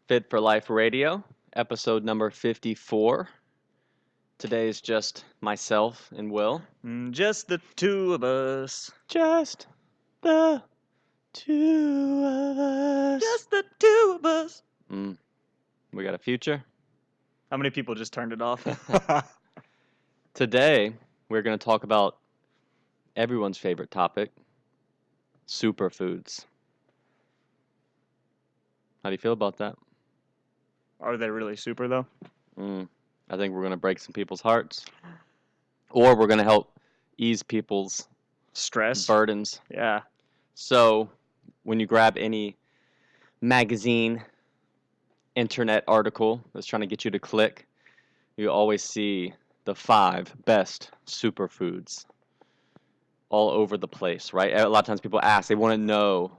Fit for Life Radio, episode number 54. Today is just myself and Will. Just the two of us. Just the two of us. Just the two of us. We got a future. How many people just turned it off? Today, we're going to talk about everyone's favorite topic, superfoods. How do you feel about that? Are they really super, though? I think we're going to break some people's hearts. Or we're going to help ease people's Stress. burdens. Yeah. So, when you grab any magazine, internet article that's trying to get you to click, you always see the 5 best superfoods all over the place, right? A lot of times people ask, they want to know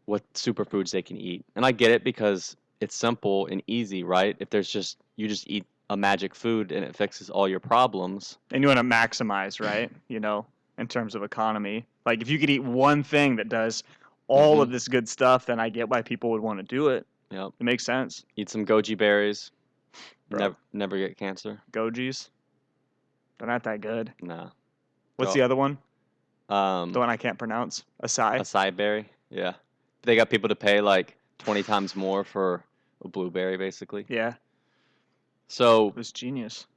what superfoods they can eat. And I get it because it's simple and easy, right? If you just eat a magic food and it fixes all your problems. And you want to maximize, right? In terms of economy. Like, if you could eat one thing that does all of this good stuff, then I get why people would want to do it. Yep. It makes sense. Eat some goji berries. Bro. Never get cancer. Gojis. They're not that good. Nah. What's the other one? The one I can't pronounce. Acai berry. Yeah. They got people to pay like 20 times more for a blueberry, basically. Yeah. So it was genius.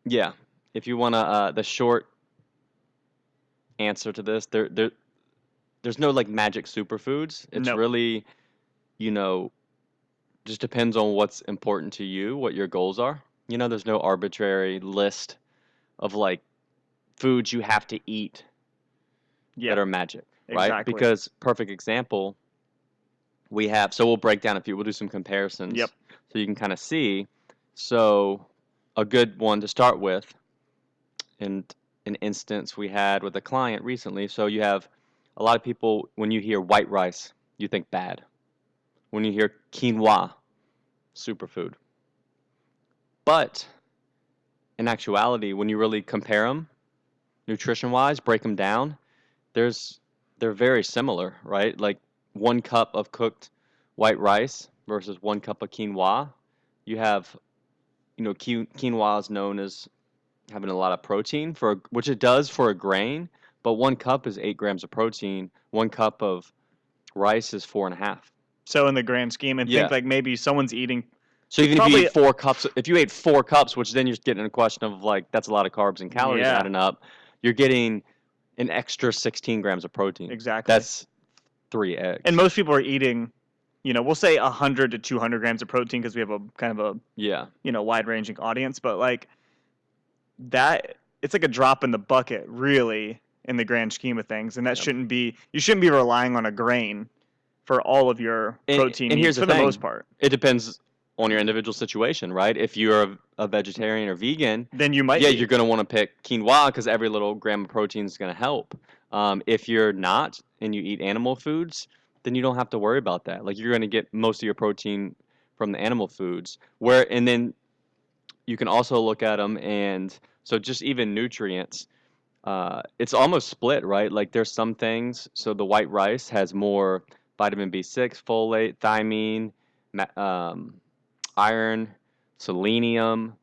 Yeah. If you want the short answer to this, there's no like magic superfoods. It's really, just depends on what's important to you, what your goals are. There's no arbitrary list of like foods you have to eat that are magic, right? Exactly. Because perfect example, we'll break down we'll do some comparisons. Yep. So you can kind of see. So a good one to start with, and an instance we had with a client recently. So you have a lot of people, when you hear white rice, you think bad. When you hear quinoa, superfood. But in actuality, when you really compare them, nutrition-wise, break them down, they're very similar, right? Like 1 cup of cooked white rice versus 1 cup of quinoa. You have, quinoa is known as having a lot of protein, which it does for a grain, but 1 cup is 8 grams of protein. 1 cup of rice is 4.5. So in the grand scheme, think like maybe someone's eating. So even if you eat 4 cups, which then you're getting a question of like, that's a lot of carbs and calories adding up, you're getting an extra 16 grams of protein. Exactly. That's 3 eggs. And most people are eating, we'll say 100 to 200 grams of protein because we have a kind of a wide-ranging audience. But like that, it's like a drop in the bucket, really, in the grand scheme of things. And that shouldn't be relying on a grain for all of your protein needs for the most part. It depends on your individual situation, right? If you're a vegetarian or vegan, then you might you're going to want to pick quinoa because every little gram of protein is going to help. If you're not and you eat animal foods, then you don't have to worry about that. Like, you're going to get most of your protein from the animal foods. And then you can also look at them, and so just even nutrients, it's almost split, right? Like, there's some things. So the white rice has more vitamin B6, folate, thiamine, iron, selenium,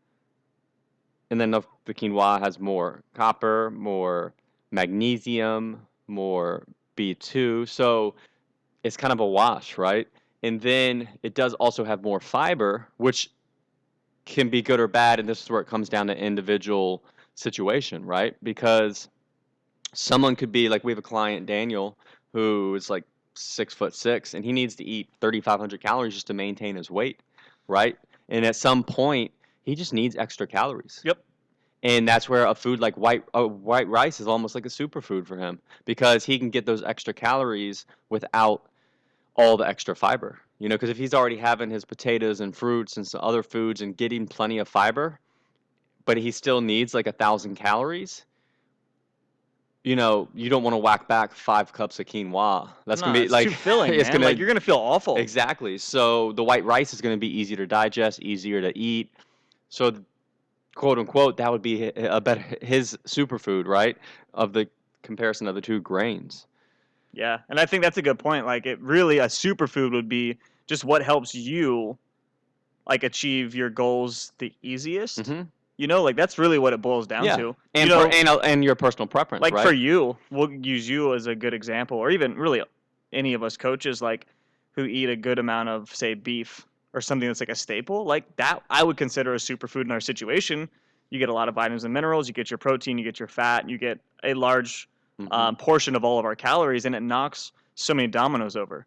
and then the quinoa has more copper, more magnesium, more B2. So it's kind of a wash, right? And then it does also have more fiber, which can be good or bad, and this is where it comes down to individual situation, right? Because someone could be like, we have a client, Daniel, who is like 6'6", and he needs to eat 3,500 calories just to maintain his weight, right? And at some point, he just needs extra calories. Yep. And that's where a food like white rice is almost like a superfood for him, because he can get those extra calories without all the extra fiber. Because if he's already having his potatoes and fruits and some other foods and getting plenty of fiber, but he still needs like 1,000 calories, you don't want to whack back 5 cups of quinoa. That's going to be like too filling, it's man. You're going to feel awful. Exactly. So the white rice is going to be easier to digest, easier to eat. So, quote unquote, that would be his superfood, right? Of the comparison of the 2 grains. Yeah, and I think that's a good point. Like, a superfood would be just what helps you like achieve your goals the easiest. Mm-hmm. You know, like that's really what it boils down Yeah, to. and You know, and your personal preference, like for right? you, we'll use you as a good example, or even really any of us coaches, like who eat a good amount of, say, beef or something that's like a staple, like that I would consider a superfood in our situation. You get a lot of vitamins and minerals, you get your protein, you get your fat, you get a large Mm-hmm. portion of all of our calories, and it knocks so many dominoes over.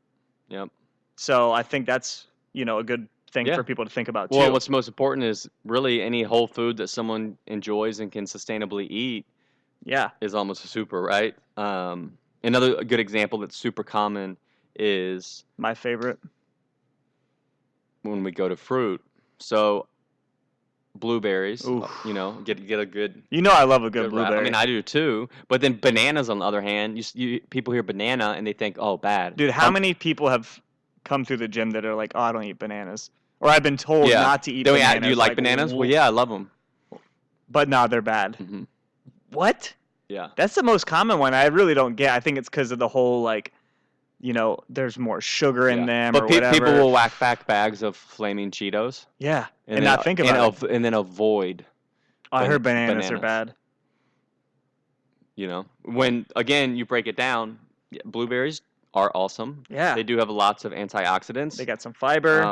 Yep. So I think that's, you know, a good thing Yeah. for people to think about Well, too. what's most important is really any whole food that someone enjoys and can sustainably eat Yeah, is almost a super, right? Another good example that's super common is my favorite. when we go to fruit. So blueberries, Oof. get a good You know I love a good good wrap. I mean, blueberry. I do too. But then bananas, on the other hand, people hear banana and they think, oh, bad. Dude, how many people have come through the gym that are like, "Oh, I don't eat bananas," or I've been told Yeah. not to eat Then do you bananas. like Like, bananas? Well, yeah, I love them. but no, they're bad. Hmm. What? Yeah. That's the most common one. I really don't get. I think it's because of the whole like, you know, there's more sugar in Yeah. them But or people whatever. will whack back bags of flaming Cheetos Yeah, and and then not think about it. and then avoid I heard bananas are bananas. bad. When again you break it down, blueberries are awesome. Yeah, They do have lots of they antioxidants. got some fiber.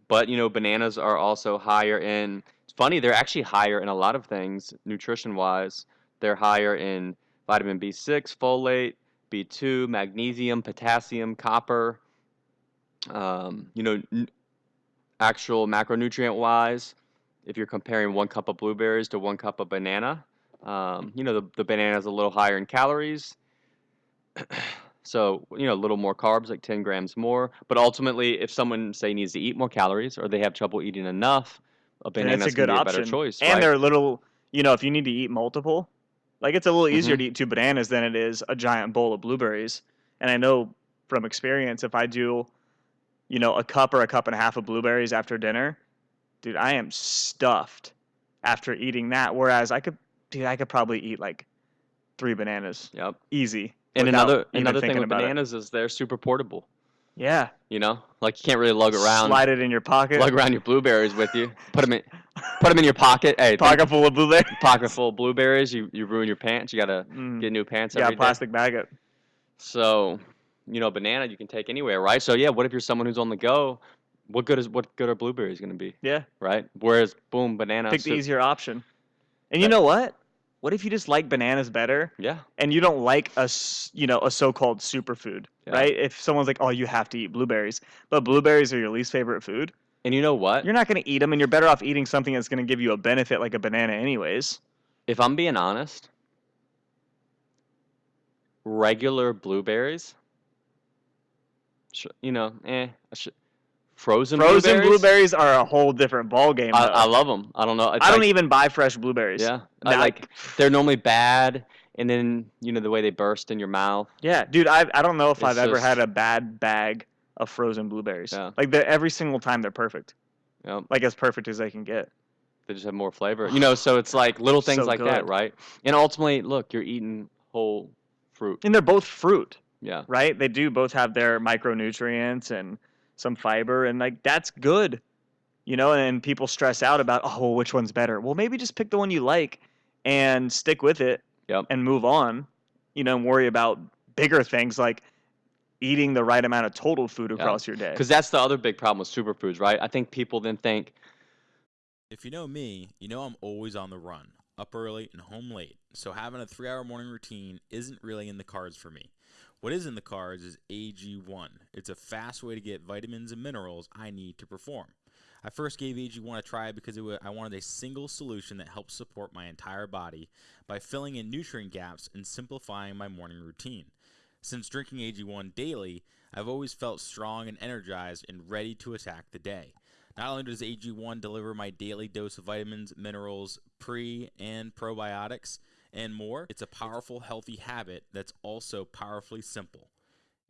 But bananas are also higher in. It's funny, they're actually higher in a lot of things nutrition wise. They're higher in vitamin B6, folate, B2, magnesium, potassium, copper. Um, you know, n- Actual macronutrient wise, if you're comparing 1 cup of blueberries to 1 cup of banana, the banana is a little higher in calories. So, a little more carbs, like 10 grams more. But ultimately, if someone, say, needs to eat more calories or they have trouble eating enough, a Then it's banana a is going good to be a better option. choice, And right? they're little, you know, if you need to eat multiple, like it's a little easier Hmm. to eat 2 bananas than it is a giant bowl of blueberries. And I know from experience, if I do, you know, a cup or a cup and a half of blueberries after dinner, dude, I am stuffed after eating that. Whereas I could probably eat like 3 bananas Yep. easy And without even another thing thinking with about it. bananas is they're super portable. Yeah. Like you can't really Slide it in your pocket. lug around your blueberries with you. Put them in your pocket. Hey, Pocket full of blueberries. pocket full of blueberries. You ruin your pants. You gotta get new pants Yeah, every day. plastic bag it. So, banana you can take anywhere, right? So yeah, what if you're someone who's on the go? What good are blueberries gonna be, Yeah. right? Whereas, boom, banana. Pick the easier option. And you That, know what? What if you just like bananas better yeah, and you don't like you know, a so-called superfood, yeah. right? If someone's like, "Oh, you have to eat blueberries," but blueberries are your least favorite food, And you know what? you're not going to eat them and you're better off eating something that's going to give you a benefit like a banana anyways. If I'm being honest, regular blueberries, sh- you know, eh, sh- frozen Frozen blueberries. blueberries are a whole different ball game I though. love them. I don't know. It's I don't like, even buy fresh blueberries. yeah, I Now, like. They're normally bad, and then the way they burst in your mouth. yeah, dude, I don't know if I've It's ever had just, a bad bag of frozen blueberries. yeah, Like every single time they're perfect. yep. Like as perfect as they can get. They just have more flavor. So it's like little things So like that, good. right? And ultimately, look, you're eating whole fruit. And they're both fruit, Yeah. right? They do both have their micronutrients and some fiber, and like that's good, you know. And people stress out about, oh, well, which one's better? Well, maybe just pick the one you like and stick with it Yep. and move on, you know, and worry about bigger things like eating the right amount of total food Yeah. across your day. Because that's the other big problem with superfoods, right? I think people then think, If you know me, you know I'm always on the run, up early and home late, so having a 3-hour morning routine isn't really in the cards for me. What is in the cards is AG1. It's a fast way to get vitamins and minerals I need to perform. I first gave AG1 a try because I wanted a single solution that helps support my entire body by filling in nutrient gaps and simplifying my morning routine. Since drinking AG1 daily, I've always felt strong and energized and ready to attack the day. Not only does AG1 deliver my daily dose of vitamins, minerals, pre and probiotics, and more, it's a powerful, healthy habit that's also powerfully simple.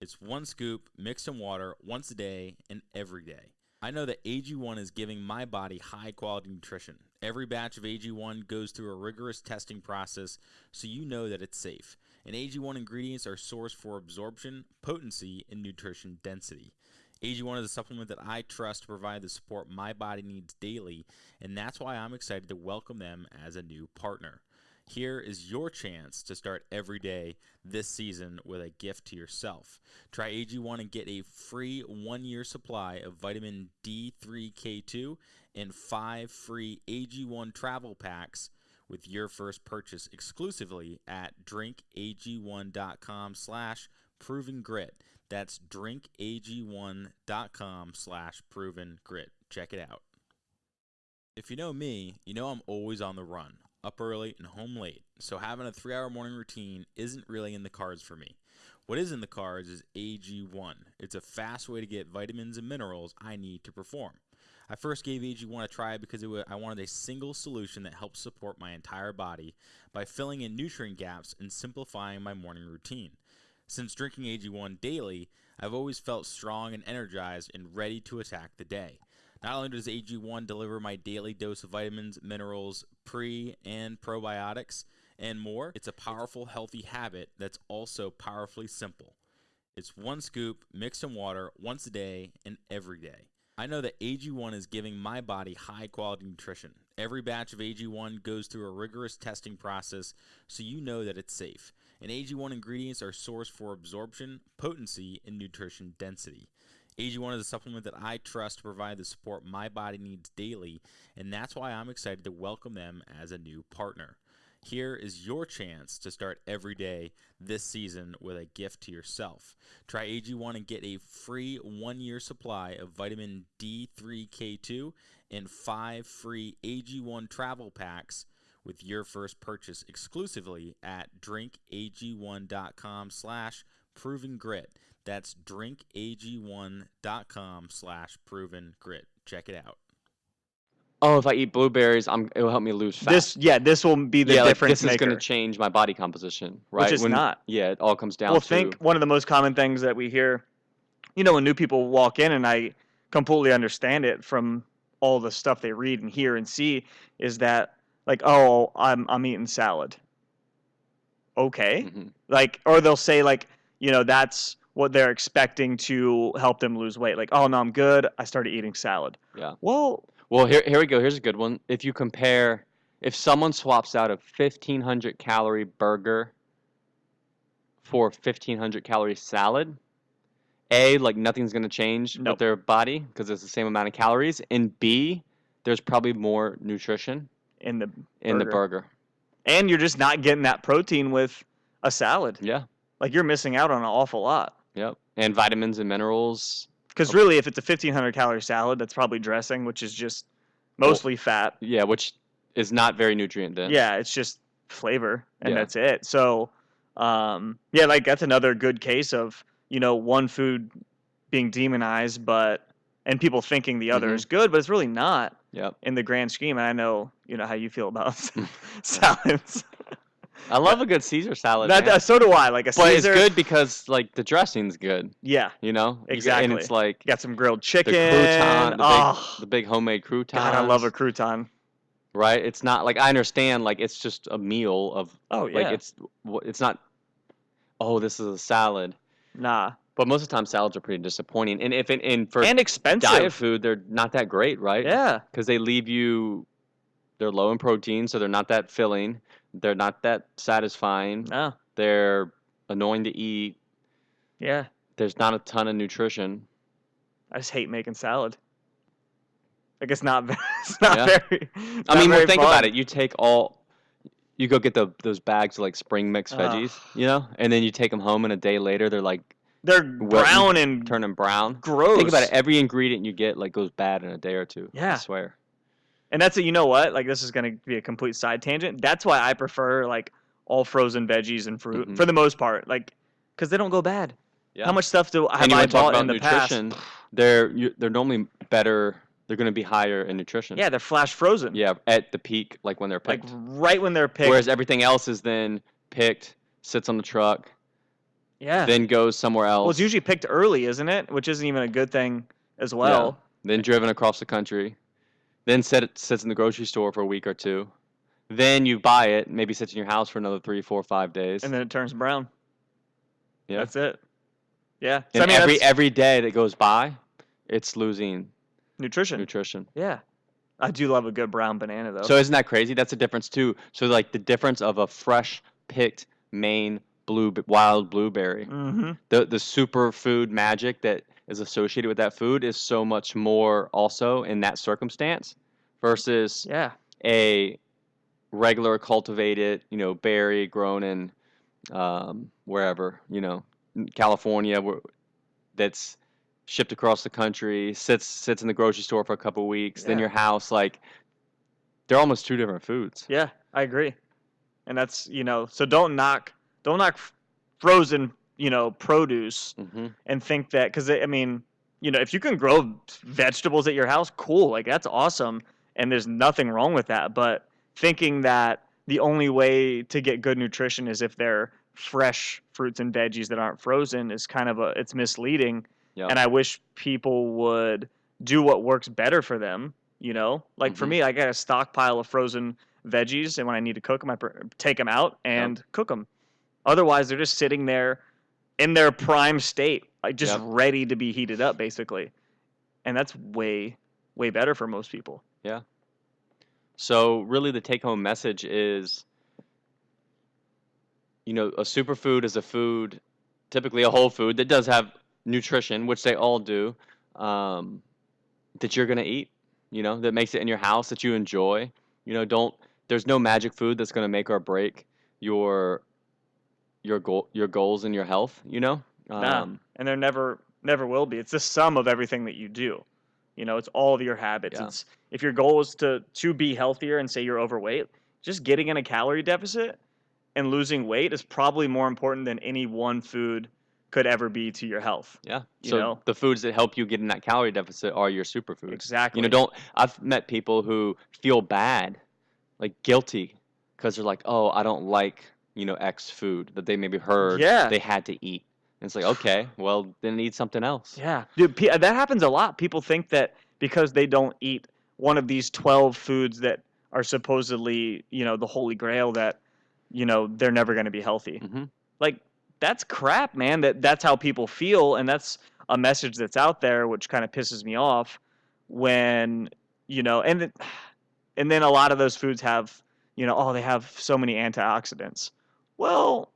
It's 1 scoop mixed in water once a day and every day. I know that AG1 is giving my body high-quality nutrition. Every batch of AG1 goes through a rigorous testing process, so you know that it's safe. And AG1 ingredients are sourced for absorption, potency, and nutrition density. AG1 is a supplement that I trust to provide the support my body needs daily, and that's why I'm excited to welcome them as a new partner. Here is your chance to start every day this season with a gift to yourself. Try AG1 and get a free 1-year supply of vitamin D3K2 and 5 free AG1 travel packs with your first purchase exclusively at drinkag1.com/provengrit. That's drinkag1.com/provengrit. Check it out. If you know me, you know I'm always on the run, up early and home late, so having a 3-hour morning routine isn't really in the cards for me. What is in the cards is AG1. It's a fast way to get vitamins and minerals I need to perform. I first gave AG1 a try because I wanted a single solution that helps support my entire body by filling in nutrient gaps and simplifying my morning routine. Since drinking AG1 daily, I've always felt strong and energized and ready to attack the day. Not only does AG1 deliver my daily dose of vitamins, minerals, pre- and probiotics, and more, it's a powerful, healthy habit that's also powerfully simple. It's 1 scoop mixed in water once a day and every day. I know that AG1 is giving my body high-quality nutrition. Every batch of AG1 goes through a rigorous testing process, so you know that it's safe. And AG1 ingredients are sourced for absorption, potency, and nutrition density. AG1 is a supplement that I trust to provide the support my body needs daily, and that's why I'm excited to welcome them as a new partner. Here is your chance to start every day this season with a gift to yourself. Try AG1 and get a free 1-year supply of vitamin D3K2 and 5 free AG1 travel packs with your first purchase exclusively at drinkag1.com/provengrit. That's drinkag1.com/provengrit. Check it out. Oh, if I eat blueberries, it'll help me lose fat. This will be the difference this is going maker. to change my body composition, right? Which is not. Yeah, it all comes down Well, to. think one of the most common things that we hear, when new people walk in, and I completely understand it from all the stuff they read and hear and see, is that like, oh, I'm eating salad. Okay, or they'll say like, that's what they're expecting to help them lose weight. Like, oh no, I'm good. I started eating salad. Yeah. Well, here we go. Here's a good one. If someone swaps out a 1,500 calorie burger for a 1,500 calorie salad, like nothing's going to change with their body because it's the same amount of calories, and B, there's probably more nutrition in the burger. And you're just not getting that protein with a salad. Yeah. Like you're missing out on an awful lot. Yep. And vitamins and minerals. Because really, if it's a 1,500 calorie salad, that's probably dressing, which is just mostly fat. Yeah, which is not very nutrient dense. Yeah, it's just flavor, and that's it. So, like that's another good case of, one food being demonized, and people thinking the other is good, but it's really not. Yep. In the grand scheme, and I know how you feel about salads. I love a good Caesar salad. So do I. Like But it's good because like the dressing's good. Yeah. Exactly. And it's like you got some grilled chicken. The crouton, the big homemade croutons. God, I love a crouton. Right? It's not like I understand like it's just a meal of like it's not this is a salad. Nah. But most of the time salads are pretty disappointing. And for expensive diet food, they're not that great, right? Yeah. Because they're low in protein, so they're not that filling. They're not that satisfying. No. They're annoying to eat. Yeah. There's not a ton of nutrition. I just hate making salad. Like it's not very. Think about it. You go get those bags of like spring mix veggies, and then you take them home, and a day later they're brown and turning brown. Gross. Think about it. Every ingredient you get goes bad in a day or two. Yeah. I swear. And that's you know what? Like this is going to be a complete side tangent. That's why I prefer like all frozen veggies and fruit for the most part, like because they don't go bad. Yeah. How much stuff have I bought in the nutrition, past? They're normally better. They're going to be higher in nutrition. Yeah, they're flash frozen. Yeah, at the peak, like when they're picked. Like right when they're picked. Whereas everything else is then picked, sits on the truck. Yeah. Then goes somewhere else. Well, it's usually picked early, isn't it? Which isn't even a good thing as well. Yeah. Then driven across the country. Then sits in the grocery store for a week or two. Then you buy it, maybe sits in your house for another 3, 4, 5 days. And then it turns brown. Yeah. That's it. Yeah. So, and every day that goes by, it's losing Nutrition. Yeah. I do love a good brown banana, though. So isn't that crazy? That's a difference too. So like the difference of a fresh picked Maine wild blueberry, Mm-hmm. the superfood magic that is associated with that food is so much more also in that circumstance versus Yeah. a regular cultivated, berry grown in wherever, California, that's shipped across the country, sits in the grocery store for a couple weeks, then Yeah. your house, like they're almost two different foods. Yeah, I agree. And that's, so don't knock frozen, produce Mm-hmm. and think that, because I mean, if you can grow vegetables at your house, cool, like that's awesome, and there's nothing wrong with that. But thinking that the only way to get good nutrition is if they're fresh fruits and veggies that aren't frozen is kind of it's misleading. Yep. And I wish people would do what works better for them. Like for Mm-hmm. me, I got a stockpile of frozen veggies, and when I need to cook them, I take them out and cook them. Otherwise, they're just sitting there in their prime state, like just ready to be heated up, basically. And that's way, way better for most people. Yeah. So really the take-home message is, a superfood is a food, typically a whole food that does have nutrition, which they all do, that you're going to eat, that makes it in your house that you enjoy. There's no magic food that's going to make or break your goals and your health, Nah, and there never will be. It's the sum of everything that you do. It's all of your habits. Yeah. It's if your goal is to be healthier and say you're overweight, just getting in a calorie deficit and losing weight is probably more important than any one food could ever be to your health. Yeah. So the foods that help you get in that calorie deficit are your superfoods. Exactly. I've met people who feel bad, like guilty, because they're like, oh, I don't like, X food that they maybe heard they had to eat. And it's like, okay, well, then eat something else. Yeah. Dude, that happens a lot. People think that because they don't eat one of these 12 foods that are supposedly, the holy grail, that, they're never going to be healthy. Mm-hmm. Like, that's crap, man. That's how people feel, and that's a message that's out there, which kind of pisses me off when, and then a lot of those foods have, they have so many antioxidants. Well,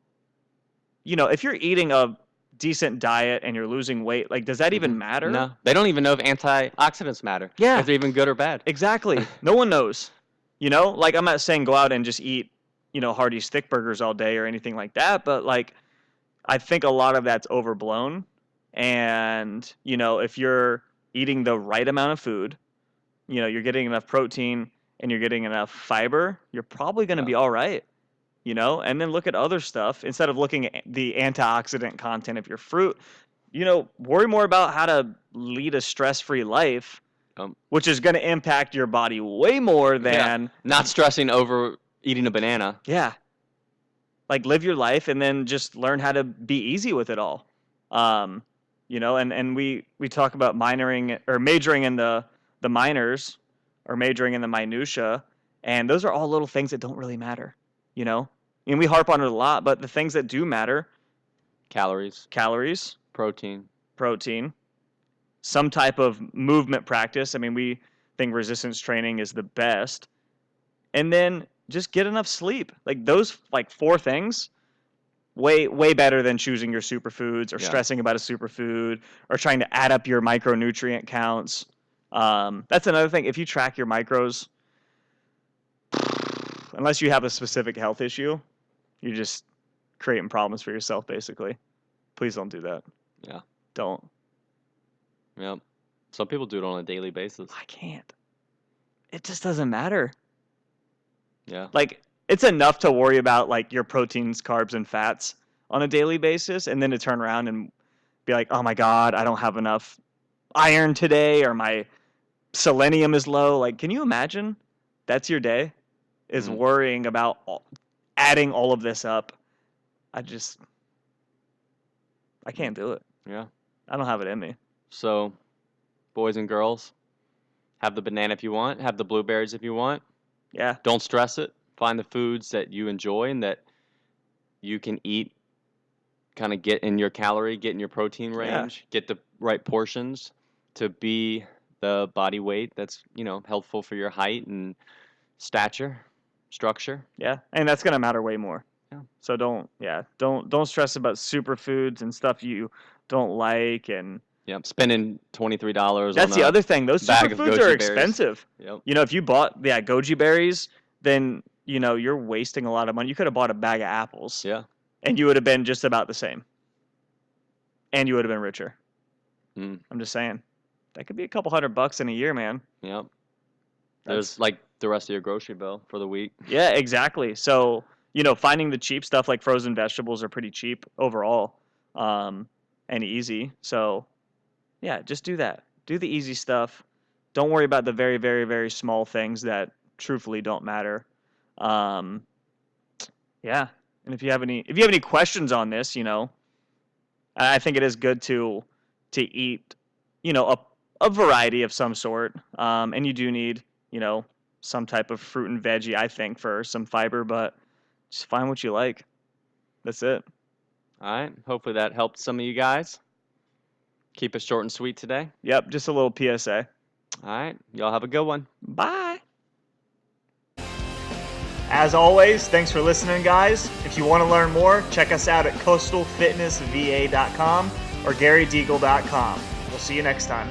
if you're eating a decent diet and you're losing weight, like, does that even matter? No, they don't even know if antioxidants matter. Yeah. If they're even good or bad. Exactly. No one knows. Like, I'm not saying go out and just eat, Hardee's thick burgers all day or anything like that, but like, I think a lot of that's overblown. And, if you're eating the right amount of food, you're getting enough protein and you're getting enough fiber, you're probably going to be all right. And then look at other stuff. Instead of looking at the antioxidant content of your fruit, worry more about how to lead a stress-free life, which is going to impact your body way more than not stressing over eating a banana. Yeah. Like, live your life and then just learn how to be easy with it all. And we talk about majoring in the minors or majoring in the minutia, and those are all little things that don't really matter, And we harp on it a lot, but the things that do matter: calories, protein, some type of movement practice. I mean, we think resistance training is the best. And then just get enough sleep. Like, those 4 things, way better than choosing your superfoods or stressing about a superfood or trying to add up your micronutrient counts. That's another thing. If you track your macros, unless you have a specific health issue, you're just creating problems for yourself, basically. Please don't do that. Yeah. Don't. Yep. Some people do it on a daily basis. I can't. It just doesn't matter. Yeah. Like, it's enough to worry about, like, your proteins, carbs, and fats on a daily basis, and then to turn around and be like, oh my God, I don't have enough iron today, or my selenium is low. Like, can you imagine? That's your day, is worrying about adding all of this up. I can't do it. Yeah. I don't have it in me. So, boys and girls, have the banana if you want, have the blueberries if you want. Yeah. Don't stress it. Find the foods that you enjoy and that you can eat, kind of get in your protein range, get the right portions. to be the body weight that's, helpful for your height and stature, structure. Yeah, and that's gonna matter way more. Yeah. So don't stress about superfoods and stuff you don't like. And spending $23 that's on the a other thing. Those bag of superfoods goji are berries. expensive. Yep. If you bought goji berries, then you're wasting a lot of money. You could have bought a bag of apples. Yeah. And you would have been just about the same. And you would have been richer. I'm just saying. That could be a couple $100 in a year, man. Yep. There's like the rest of your grocery bill for the week. Yeah, exactly. So, finding the cheap stuff like frozen vegetables are pretty cheap overall, and easy. So, yeah, just do that. Do the easy stuff. Don't worry about the very, very, very small things that truthfully don't matter. Yeah. And if you have any questions on this, I think it is good to eat, a variety of some sort. And you do need, some type of fruit and veggie, I think, for some fiber, but just find what you like. That's it. All right. Hopefully that helped some of you guys. Keep it short and sweet today. Yep, just a little PSA. All right. Y'all have a good one. Bye. As always, thanks for listening, guys. If you want to learn more, check us out at coastalfitnessva.com or garydeagle.com. We'll see you next time.